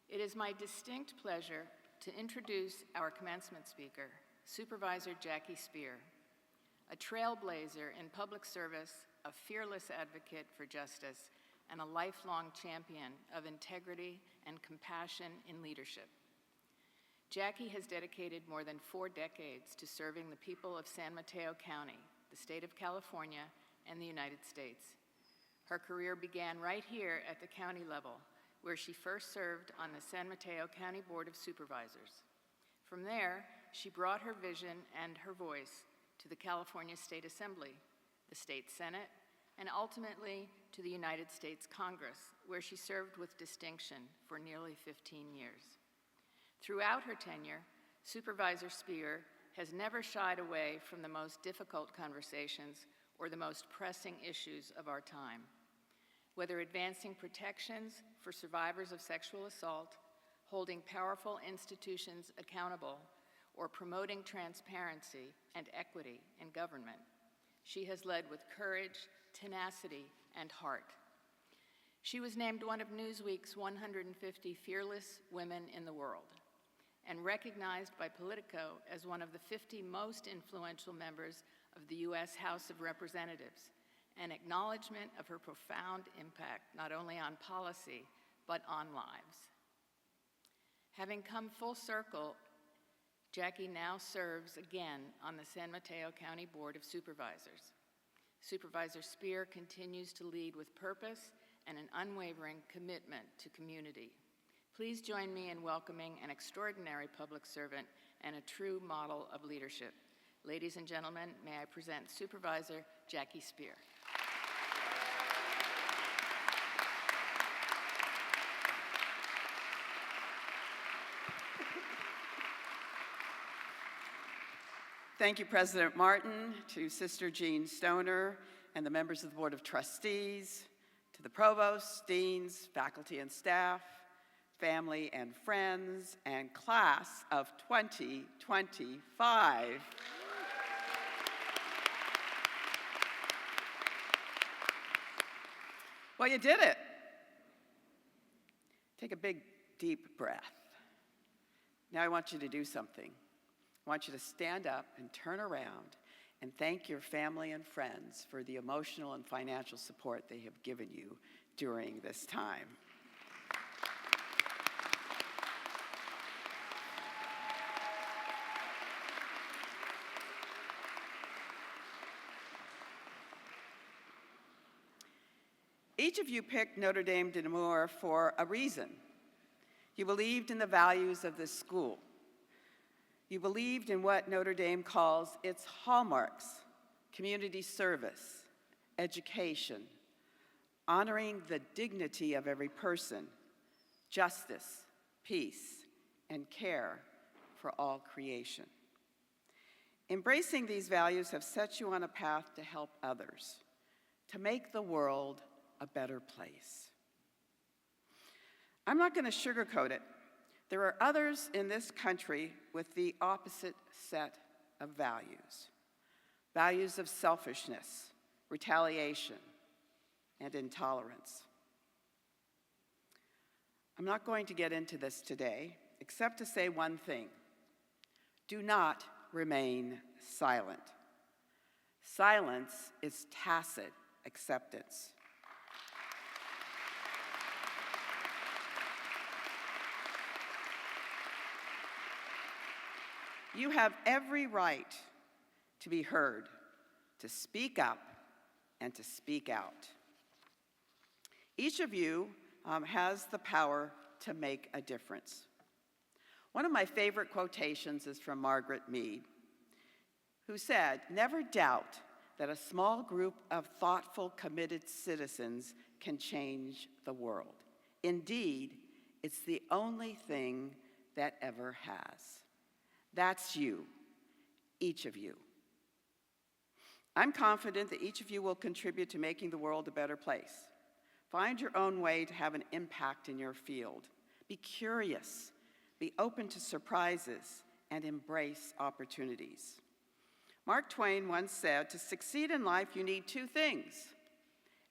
It is my distinct pleasure to introduce our commencement speaker, Supervisor Jackie Speier, a trailblazer in public service, a fearless advocate for justice, and a lifelong champion of integrity and compassion in leadership. Jackie has dedicated more than 4 decades to serving the people of San Mateo County, the state of California, and the United States. Her career began right here at the county level, where she first served on the San Mateo County Board of Supervisors. From there, she brought her vision and her voice to the California State Assembly, the State Senate, and ultimately to the United States Congress, where she served with distinction for nearly 15 years. Throughout her tenure, Supervisor Speier has never shied away from the most difficult conversations or the most pressing issues of our time. Whether advancing protections for survivors of sexual assault, holding powerful institutions accountable, or promoting transparency and equity in government, she has led with courage, tenacity, and heart. She was named one of Newsweek's 150 Fearless Women in the World and recognized by Politico as one of the 50 most influential members of the U.S. House of Representatives, an acknowledgement of her profound impact not only on policy, but on lives. Having come full circle, Jackie now serves again on the San Mateo County Board of Supervisors. Supervisor Speier continues to lead with purpose and an unwavering commitment to community. Please join me in welcoming an extraordinary public servant and a true model of leadership. Ladies and gentlemen, may I present Supervisor Jackie Speier. Thank you, President Martin, to Sister Jean Stoner and the members of the Board of Trustees, to the provosts, deans, faculty and staff, family and friends, and class of 2025. Well, you did it. Take a big, deep breath. Now I want you to do something. I want you to stand up and turn around and thank your family and friends for the emotional and financial support they have given you during this time. Each of you picked Notre Dame de Namur for a reason. You believed in the values of this school. You believed in what Notre Dame calls its hallmarks: community service, education, honoring the dignity of every person, justice, peace, and care for all creation. Embracing these values have set you on a path to help others, to make the world a better place. I'm not going to sugarcoat it. There are others in this country with the opposite set of values. Values of selfishness, retaliation, and intolerance. I'm not going to get into this today, except to say one thing. Do not remain silent. Silence is tacit acceptance. You have every right to be heard, to speak up, and to speak out. Each of you has the power to make a difference. One of my favorite quotations is from Margaret Mead, who said, "Never doubt that a small group of thoughtful, committed citizens can change the world. Indeed, it's the only thing that ever has." That's you, each of you. I'm confident that each of you will contribute to making the world a better place. Find your own way to have an impact in your field. Be curious, be open to surprises, and embrace opportunities. Mark Twain once said, "To succeed in life, you need 2 things,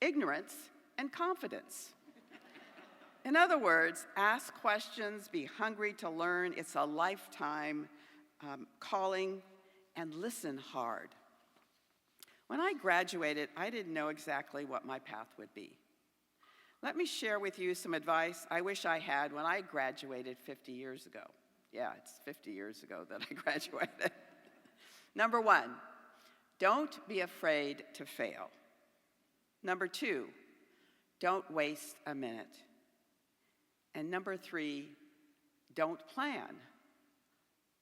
ignorance and confidence." In other words, ask questions, be hungry to learn. It's a lifetime calling, and listen hard. When I graduated, I didn't know exactly what my path would be. Let me share with you some advice I wish I had when I graduated 50 years ago. Yeah, it's 50 years ago that I graduated. Number one, don't be afraid to fail. Number two, don't waste a minute. And number three, don't plan,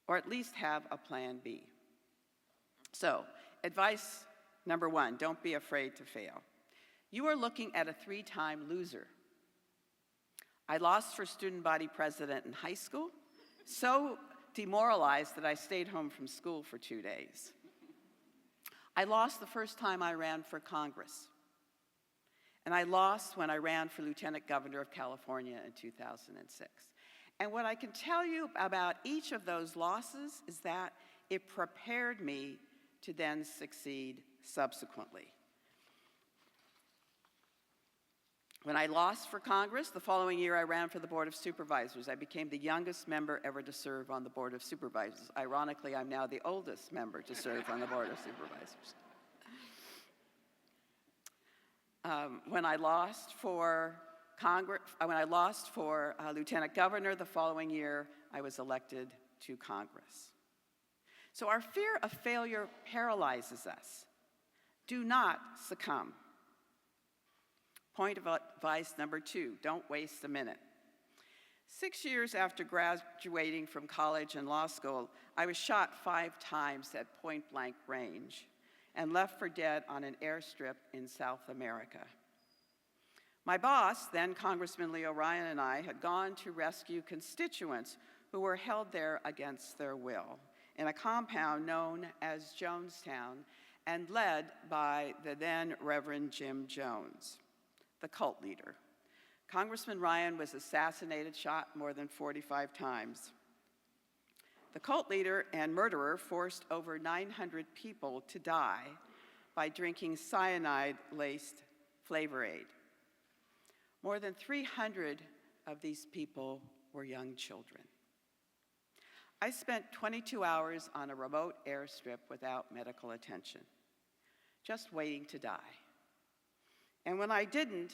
or at least have a plan B. So, advice number one, don't be afraid to fail. You are looking at a 3-time loser. I lost for student body president in high school, so demoralized that I stayed home from school for 2 days. I lost the first time I ran for Congress. And I lost when I ran for Lieutenant Governor of California in 2006. And what I can tell you about each of those losses is that it prepared me to then succeed subsequently. When I lost for Congress, the following year I ran for the Board of Supervisors. I became the youngest member ever to serve on the Board of Supervisors. Ironically, I'm now the oldest member to serve on the Board of Supervisors. When I lost for Lieutenant Governor, the following year I was elected to Congress. So our fear of failure paralyzes us. Do not succumb. Point of advice number two, don't waste a minute. 6 years after graduating from college and law school, I was shot 5 times at point-blank range and left for dead on an airstrip in South America. My boss, then Congressman Leo Ryan, and I had gone to rescue constituents who were held there against their will in a compound known as Jonestown and led by the then Reverend Jim Jones, the cult leader. Congressman Ryan was assassinated, shot more than 45 times. The cult leader and murderer forced over 900 people to die by drinking cyanide-laced Flavor Aid. More than 300 of these people were young children. I spent 22 hours on a remote airstrip without medical attention, just waiting to die. And when I didn't,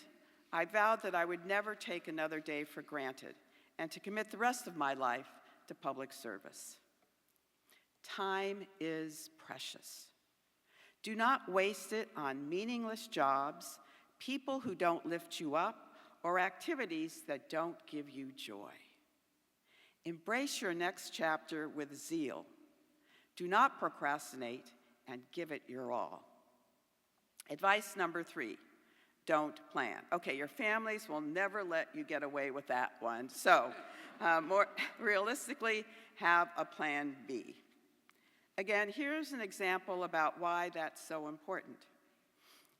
I vowed that I would never take another day for granted and to commit the rest of my life to public service. Time is precious. Do not waste it on meaningless jobs, people who don't lift you up, or activities that don't give you joy. Embrace your next chapter with zeal. Do not procrastinate and give it your all. Advice number 3, don't plan. Okay, your families will never let you get away with that one. So, more realistically, have a plan B. Again, here's an example about why that's so important.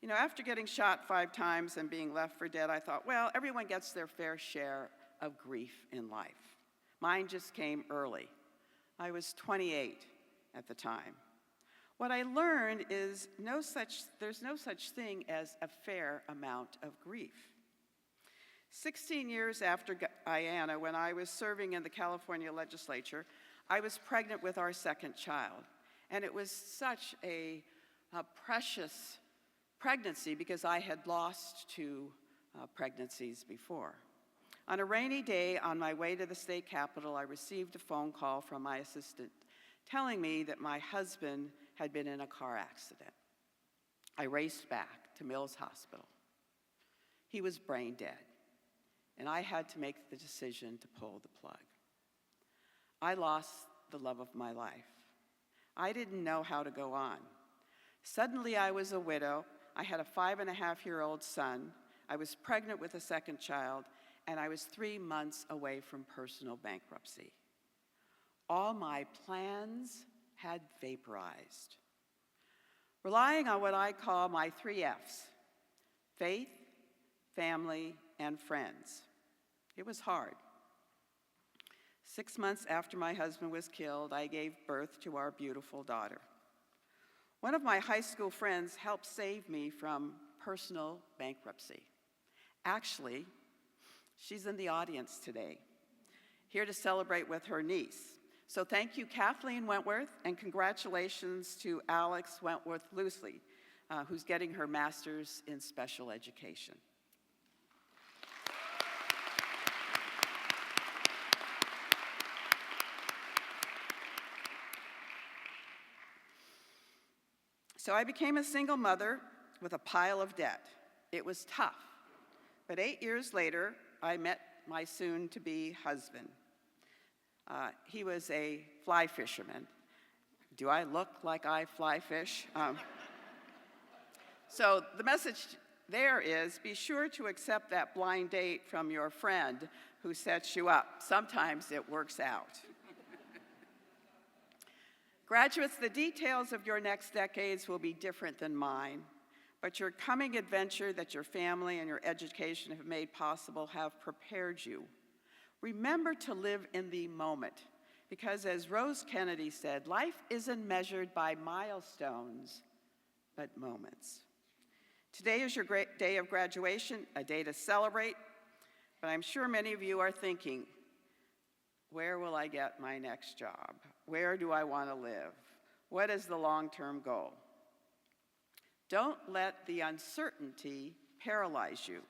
You know, after getting shot 5 times and being left for dead, I thought, well, everyone gets their fair share of grief in life. Mine just came early. I was 28 at the time. What I learned is there's no such thing as a fair amount of grief. 16 years after Guyana, when I was serving in the California legislature, I was pregnant with our second child. And it was such a precious pregnancy because I had lost 2 pregnancies before. On a rainy day on my way to the state capitol, I received a phone call from my assistant telling me that my husband had been in a car accident. I raced back to Mills Hospital. He was brain dead, and I had to make the decision to pull the plug. I lost the love of my life. I didn't know how to go on. Suddenly, I was a widow. I had a 5.5-year-old son. I was pregnant with a second child, and I was 3 months away from personal bankruptcy. All my plans had vaporized. Relying on what I call my 3 F's, faith, family, and friends. It was hard. 6 months after my husband was killed, I gave birth to our beautiful daughter. One of my high school friends helped save me from personal bankruptcy. Actually, She's in the audience today, here to celebrate with her niece. So thank you, Kathleen Wentworth, and congratulations to Alex Wentworth-Lucy, who's getting her master's in special education. So I became a single mother with a pile of debt. It was tough, but 8 years later, I met my soon-to-be husband. He was a fly fisherman. Do I look like I fly fish? So the message there is, be sure to accept that blind date from your friend who sets you up. Sometimes it works out. Graduates, the details of your next decades will be different than mine, but your coming adventure that your family and your education have made possible have prepared you. Remember to live in the moment, because as Rose Kennedy said, life isn't measured by milestones, but moments. Today is your great day of graduation, a day to celebrate, but I'm sure many of you are thinking, where will I get my next job? Where do I want to live? What is the long-term goal? Don't let the uncertainty paralyze you.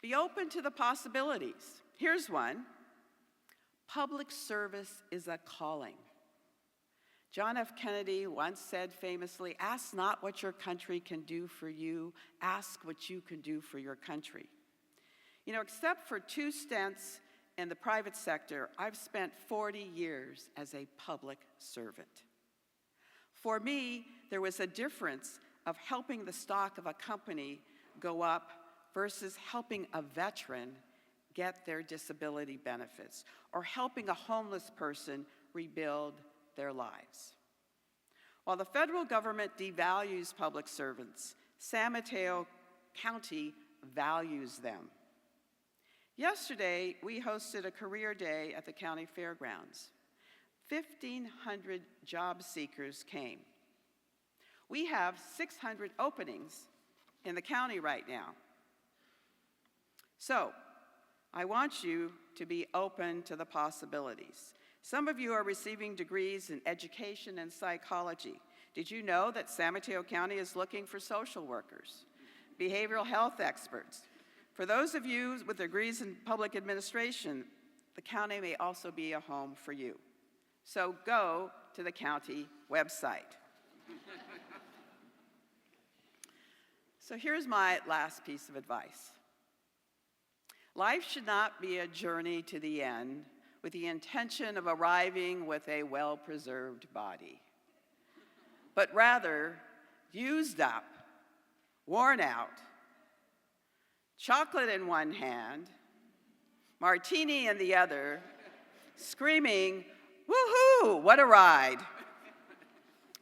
Be open to the possibilities. Here's one. Public service is a calling. John F. Kennedy once said famously, ask not what your country can do for you, ask what you can do for your country. You know, except for 2 stints in the private sector, I've spent 40 years as a public servant. For me, there was a difference of helping the stock of a company go up versus helping a veteran get their disability benefits, or helping a homeless person rebuild their lives. While the federal government devalues public servants, San Mateo County values them. Yesterday, we hosted a career day at the county fairgrounds. 1,500 job seekers came. We have 600 openings in the county right now. So, I want you to be open to the possibilities. Some of you are receiving degrees in education and psychology. Did you know that San Mateo County is looking for social workers, behavioral health experts? For those of you with degrees in public administration, the county may also be a home for you. So go to the county website. So here's my last piece of advice. Life should not be a journey to the end with the intention of arriving with a well-preserved body, but rather used up, worn out, chocolate in one hand, martini in the other, screaming, woohoo, what a ride.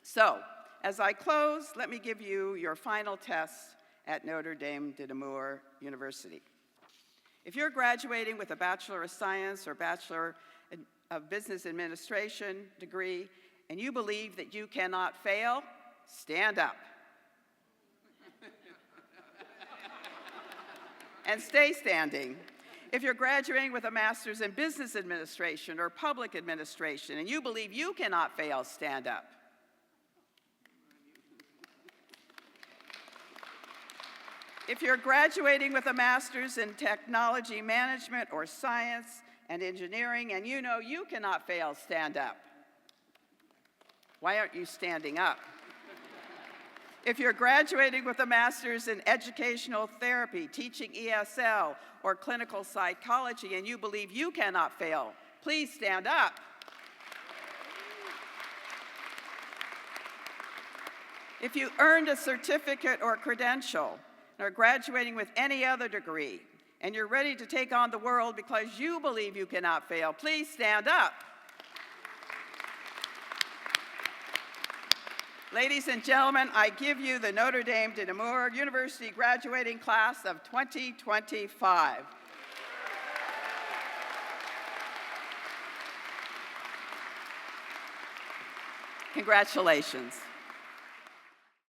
So, as I close, let me give you your final test at Notre Dame de Namur University. If you're graduating with a Bachelor of Science or Bachelor of Business Administration degree, and you believe that you cannot fail, stand up. And stay standing. If you're graduating with a Master's in Business Administration or Public Administration, and you believe you cannot fail, stand up. If you're graduating with a Master's in Technology Management or Science and Engineering, and you know you cannot fail, stand up. Why aren't you standing up? If you're graduating with a Master's in Educational Therapy, Teaching ESL, or Clinical Psychology, and you believe you cannot fail, please stand up. If you earned a certificate or credential, or graduating with any other degree, and you're ready to take on the world because you believe you cannot fail, please stand up. Ladies and gentlemen, I give you the Notre Dame de Namur University graduating class of 2025. Congratulations.